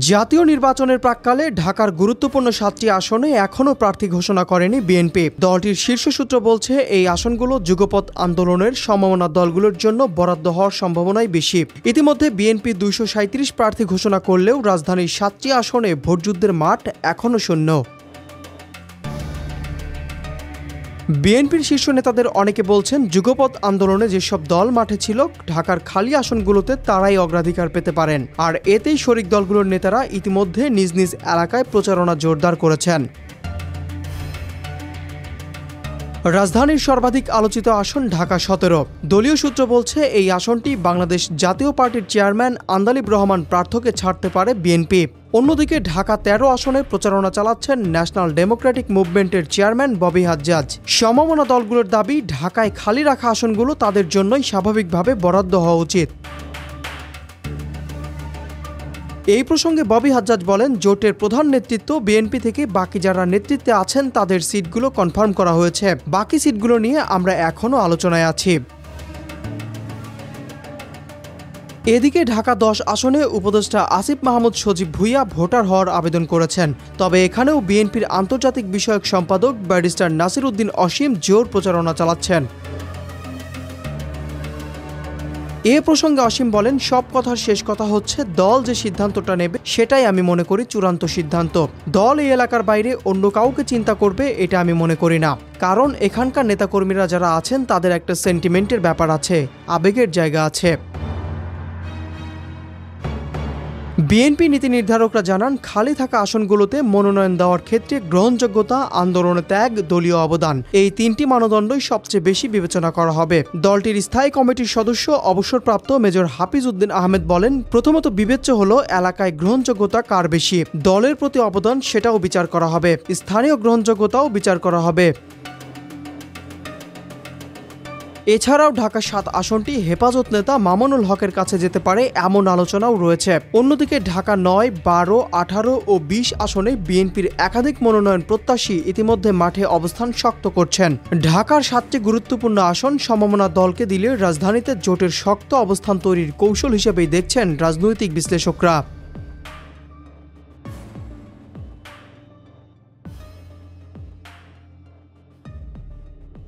জাতীয় নির্বাচনের প্রাক্কালে ঢাকার গুরুত্বপূর্ণ ৭টি আসনে এখনও প্রার্থী ঘোষণা করেনি বিএনপি। দলটির শীর্ষ সূত্র বলছে, এই আসনগুলো যুগপৎ আন্দোলনের সমমনা দলগুলোর জন্য বরাদ্দ হওয়ার সম্ভাবনাই বেশি। ইতিমধ্যে বিএনপি ২৩৭ প্রার্থী ঘোষণা করলেও রাজধানীর ৭টি আসনে ভোটযুদ্ধের মাঠ এখনও শূন্য। বিএনপির শীর্ষ নেতাদের অনেকে বলছেন, যুগপৎ আন্দোলনে যেসব দল মাঠে ছিল, ঢাকার খালি আসনগুলোতে তারাই অগ্রাধিকার পেতে পারেন। আর এতেই শরিক দলগুলোর নেতারা ইতিমধ্যে নিজ নিজ এলাকায় প্রচারণা জোরদার করেছেন। রাজধানীর সর্বাধিক আলোচিত আসন ঢাকা ১৭। দলীয় সূত্র বলছে, এই আসনটি বাংলাদেশ জাতীয় পার্টির চেয়ারম্যান আন্দালিব রহমান প্রার্থকে ছাড়তে পারে বিএনপি। অন্যদিকে ঢাকা ১৩ আসনে প্রচারণা চালাচ্ছেন ন্যাশনাল ডেমোক্রেটিক মুভমেন্টের চেয়ারম্যান ববি হাজ্জাজ। সমমনা দলগুলোর দাবি, ঢাকায় খালি রাখা আসনগুলো তাদের জন্যই স্বাভাবিকভাবে বরাদ্দ হওয়া উচিত। এই প্রসঙ্গে ববি হাজ্জাজ বলেন, জোটের প্রধান নেতৃত্ব বিএনপি থেকে বাকি যারা নেতৃত্বে আছেন তাদের সিটগুলো কনফার্ম করা হয়েছে। বাকি সিটগুলো নিয়ে আমরা এখনও আলোচনায় আছি। এদিকে ঢাকা ১০ আসনে উপদেষ্টা আসিফ মাহমুদ সজীব ভুঁইয়া ভোটার হওয়ার আবেদন করেছেন। তবে এখানেও বিএনপির আন্তর্জাতিক বিষয়ক সম্পাদক ব্যারিস্টার নাসির উদ্দিন অসীম জোর প্রচারণা চালাচ্ছেন। এ প্রসঙ্গে অসীম বলেন, সব কথার শেষ কথা হচ্ছে, দল যে সিদ্ধান্তটা নেবে সেটাই আমি মনে করি চূড়ান্ত সিদ্ধান্ত। দল এই এলাকার বাইরে অন্য কাউকে চিন্তা করবে এটা আমি মনে করি না। কারণ এখানকার নেতাকর্মীরা যারা আছেন তাদের একটা সেন্টিমেন্টের ব্যাপার আছে, আবেগের জায়গা আছে। বিএনপি নীতি নির্ধারকরা জানান, খালি থাকা আসনগুলোতে মনোনয়ন দেওয়ার ক্ষেত্রে গ্রহণযোগ্যতা, আন্দোলনে ত্যাগ, দলীয় অবদান, এই তিনটি মানদণ্ডই সবচেয়ে বেশি বিবেচনা করা হবে। দলটির স্থায়ী কমিটির সদস্য অবসরপ্রাপ্ত মেজর হাফিজ উদ্দিন আহমেদ বলেন, প্রথমত বিবেচ্য হলো এলাকায় গ্রহণযোগ্যতা কার বেশি, দলের প্রতি অবদান সেটাও বিচার করা হবে, স্থানীয় গ্রহণযোগ্যতাও বিচার করা হবে। এছাড়াও ঢাকা ৭ আসনটি হেফাজত নেতা মামুনুল হকের কাছে যেতে পারে এমন আলোচনাও রয়েছে। অন্যদিকে ঢাকা ৯, ১২, ১৮ ও ২০ আসনে বিএনপির একাধিক মনোনয়ন প্রত্যাশী ইতিমধ্যে মাঠে অবস্থান শক্ত করছেন। ঢাকার ৭টি গুরুত্বপূর্ণ আসন সমমনা দলকে দিলে রাজধানীতে জোটের শক্ত অবস্থান তৈরির কৌশল হিসেবেই দেখছেন রাজনৈতিক বিশ্লেষকরা।